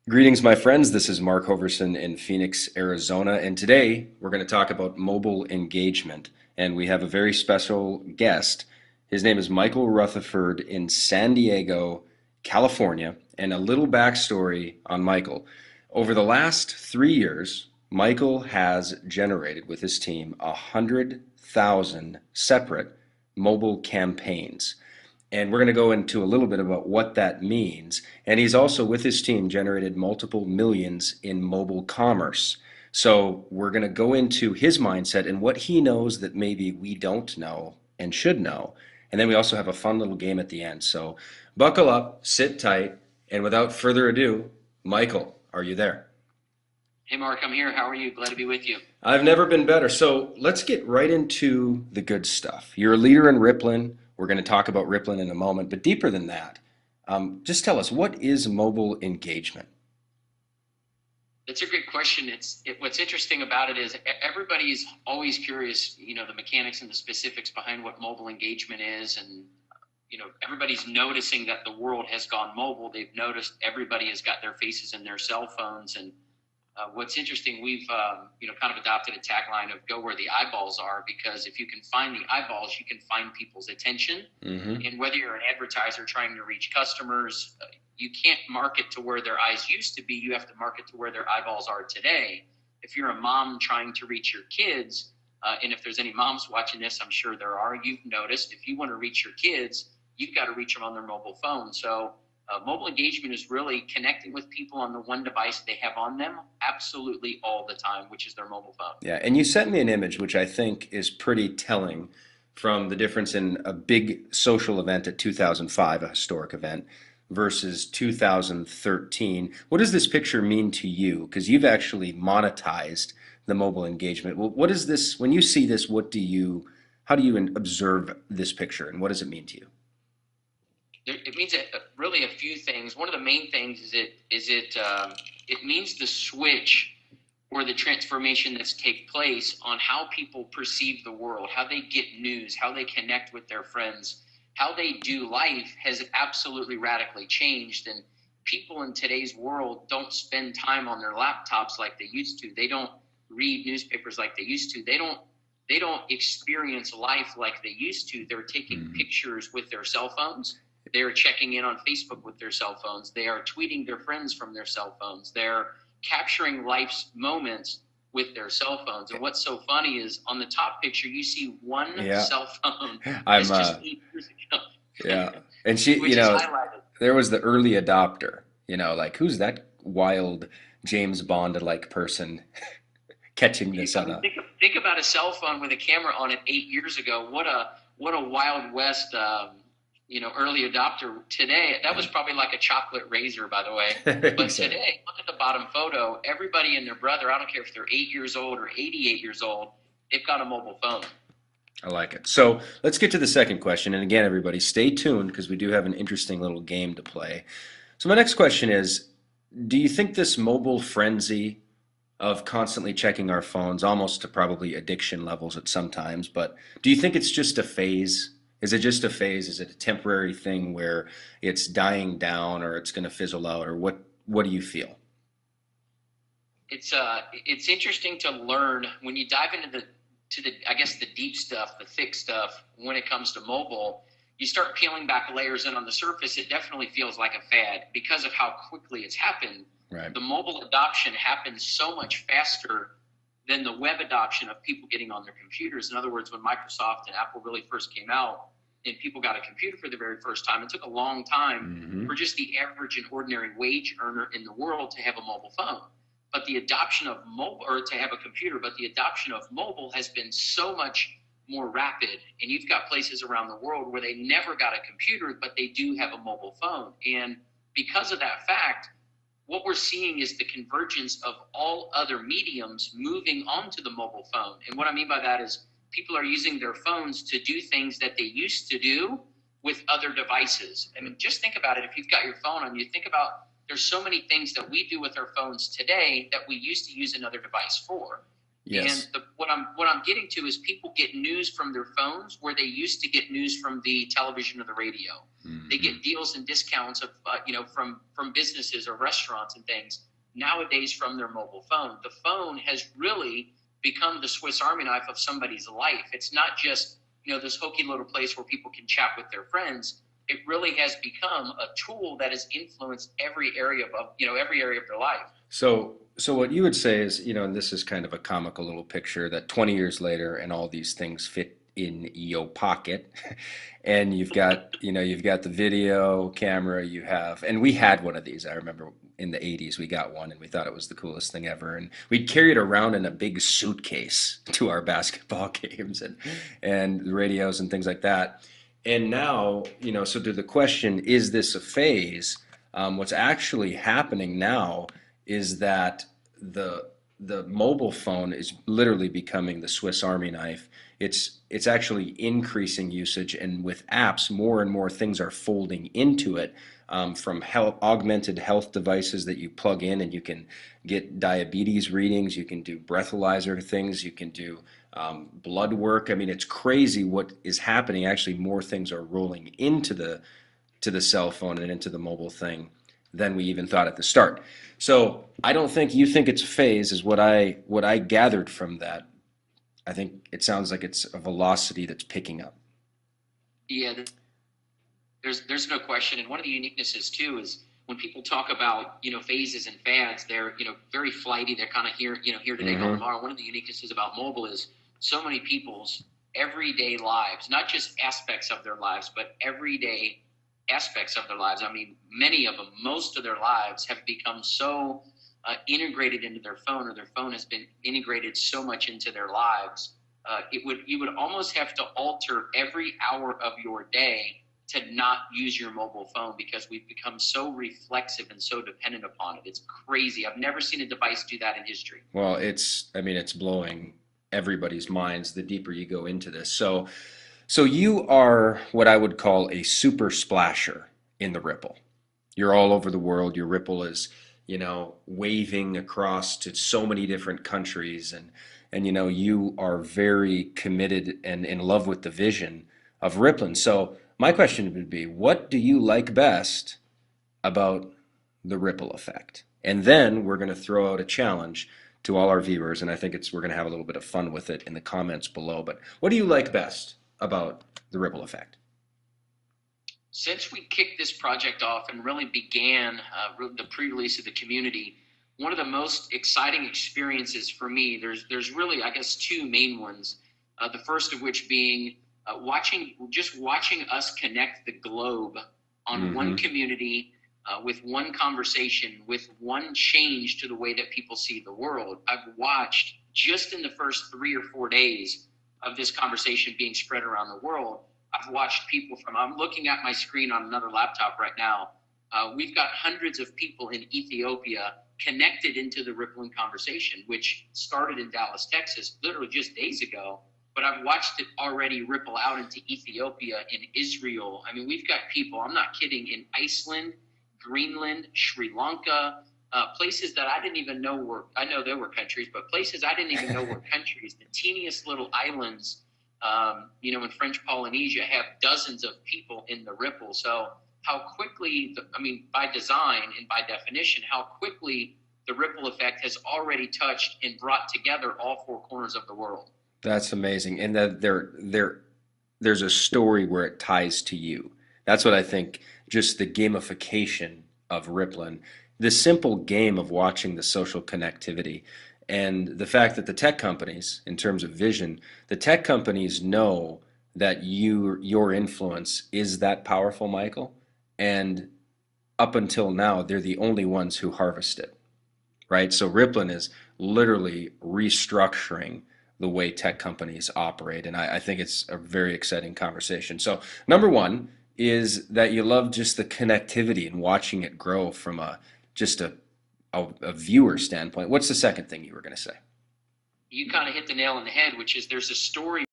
Greetings, my friends. This is Mark Hoverson in Phoenix, Arizona, and today we're going to talk about mobile engagement. And we have a very special guest. His name is Michael Rutherford in San Diego, California. And a little backstory on Michael. Over the last 3 years, Michael has generated with his team 100,000 separate mobile campaigns. And we're going to go into a little bit about what that means. And he's also, with his team, generated multiple millions in mobile commerce. So we're going to go into his mindset and what he knows that maybe we don't know and should know. And then we also have a fun little game at the end. So buckle up, sit tight, and without further ado, Michael, are you there? Hey Mark, I'm here. How are you? Glad to be with you. I've never been better. So let's get right into the good stuff. You're a leader in Rippln. We're going to talk about Rippln in a moment, but deeper than that, just tell us, what is mobile engagement? That's a great question. What's interesting about it is everybody's always curious, the mechanics and the specifics behind what mobile engagement is, and everybody's noticing that the world has gone mobile. They've noticed everybody has got their faces in their cell phones, and what's interesting, we've kind of adopted a tagline of "Go where the eyeballs are," because if you can find the eyeballs, you can find people's attention. Hmm. And whether you're an advertiser trying to reach customers, you can't market to where their eyes used to be. You have to market to where their eyeballs are today. If you're a mom trying to reach your kids, and if there's any moms watching this, I'm sure there are. You've noticed if you want to reach your kids, you've got to reach them on their mobile phone. So mobile engagement is really connecting with people on the one device they have on them absolutely all the time, which is their mobile phone. Yeah, and you sent me an image which I think is pretty telling from the difference in a big social event at 2005, a historic event, versus 2013. What does this picture mean to you? Because you've actually monetized the mobile engagement. Well, what is this, when you see this, how do you observe this picture and what does it mean to you? It means really a few things. One of the main things it means the switch or the transformation that's take place on how people perceive the world, how they get news, how they connect with their friends, how they do life has absolutely radically changed. And people in today's world don't spend time on their laptops like they used to. They don't read newspapers like they used to. They don't experience life like they used to. They're taking Mhm. pictures with their cell phones. They're checking in on Facebook with their cell phones. They are tweeting their friends from their cell phones. They're capturing life's moments with their cell phones. And what's so funny is on the top picture, you see one Yeah, cell phone I'm that's just 8 years ago, yeah. And she, which is highlighted. there was the early adopter, like who's that wild James Bond-like person catching this I on mean, a think about a cell phone with a camera on it 8 years ago. What a Wild West, early adopter. Today, that was probably like a chocolate razor, by the way. But exactly. today, look at the bottom photo. Everybody and their brother, I don't care if they're 8 years old or 88 years old, they've got a mobile phone. I like it. So let's get to the second question. And again, everybody, stay tuned because we do have an interesting little game to play. So my next question is, do you think this mobile frenzy of constantly checking our phones, almost to probably addiction levels at sometimes, but do you think it's just a phase? Is it just a phase? Is it a temporary thing where it's dying down or it's going to fizzle out or what do you feel? It's interesting to learn when you dive into the I guess the deep stuff, the thick stuff when it comes to mobile. You start peeling back layers, and on the surface, it definitely feels like a fad because of how quickly it's happened. Right. The mobile adoption happens so much faster than the web adoption of people getting on their computers. In other words, when Microsoft and Apple really first came out and people got a computer for the very first time, it took a long time Hmm. for just the average and ordinary wage earner in the world to have a mobile phone. But the adoption of mobile, or to have a computer, but the adoption of mobile has been so much more rapid. And you've got places around the world where they never got a computer, but they do have a mobile phone. And because of that fact, what we're seeing is the convergence of all other mediums moving onto the mobile phone. And what I mean by that is people are using their phones to do things that they used to do with other devices. I mean, just think about it. If you've got your phone on you, think about there's so many things that we do with our phones today that we used to use another device for. And Yes. what I'm getting to is people get news from their phones where they used to get news from the television or the radio. They Hmm. get deals and discounts of from businesses or restaurants and things nowadays from their mobile phone. The phone has really become the Swiss Army knife of somebody's life. It's not just this hokey little place where people can chat with their friends. It really has become a tool that has influenced every area of their life. So what you would say is, and this is kind of a comical little picture that 20 years later and all these things fit in your pocket. And you've got the video camera you have, and we had one of these. I remember in the 80s we got one and we thought it was the coolest thing ever. And we'd carry it around in a big suitcase to our basketball games and the radios and things like that. And now, so to the question, is this a phase? What's actually happening now is that the the mobile phone is literally becoming the Swiss Army knife. It's actually increasing usage, and with apps, more and more things are folding into it. From health, augmented health devices that you plug in, and you can get diabetes readings. You can do breathalyzer things. You can do blood work. I mean, it's crazy what is happening. Actually, more things are rolling into the cell phone and into the mobile thing than we even thought at the start. So I don't think you think it's a phase, is what I gathered from that. I think it sounds like it's a velocity that's picking up. Yeah, there's no question, and one of the uniquenesses too is when people talk about phases and fads, they're very flighty. They're kind of here today, gone Hmm. tomorrow. One of the uniquenesses about mobile is so many people's everyday lives, not just aspects of their lives, but everyday aspects of their lives. I mean, many of them, most of their lives have become so integrated into their phone, or their phone has been integrated so much into their lives. You would almost have to alter every hour of your day to not use your mobile phone, because we've become so reflexive and so dependent upon it. It's crazy. I've never seen a device do that in history. Well, I mean, it's blowing everybody's minds the deeper you go into this. So you are what I would call a super splasher in the Ripple. You're all over the world. Your Ripple is, waving across to so many different countries, and you are very committed and in love with the vision of Ripplin. So my question would be, what do you like best about the ripple effect? And then we're going to throw out a challenge to all our viewers, and I think we're going to have a little bit of fun with it in the comments below. But what do you like best about the ripple effect? Since we kicked this project off and really began the pre-release of the community, one of the most exciting experiences for me, there's really, I guess, two main ones. The first of which being watching us connect the globe on Mm-hmm. one community, with one conversation, with one change to the way that people see the world. I've watched, just in the first 3 or 4 days of this conversation being spread around the world, I've watched people I'm looking at my screen on another laptop right now. We've got hundreds of people in Ethiopia connected into the Rippln conversation, which started in Dallas, Texas, literally just days ago. But I've watched it already ripple out into Ethiopia, in Israel. I mean, we've got people, I'm not kidding, in Iceland, Greenland, Sri Lanka, places that I didn't even know I know there were countries, but places I didn't even know were countries, the teeniest little islands, in French Polynesia, have dozens of people in the Ripple. So how quickly, by design and by definition, how quickly the ripple effect has already touched and brought together all four corners of the world. That's amazing. And that there's a story where it ties to you. That's what I think, just the gamification of Ripplin, the simple game of watching the social connectivity, and the fact that the tech companies, in terms of vision, the tech companies know that your influence is that powerful, Michael, and up until now, they're the only ones who harvest it, right? So Ripplin is literally restructuring the way tech companies operate, and I think it's a very exciting conversation. So number one is that you love just the connectivity and watching it grow from just a viewer standpoint. What's the second thing you were going to say? You kind of hit the nail on the head, which is there's a story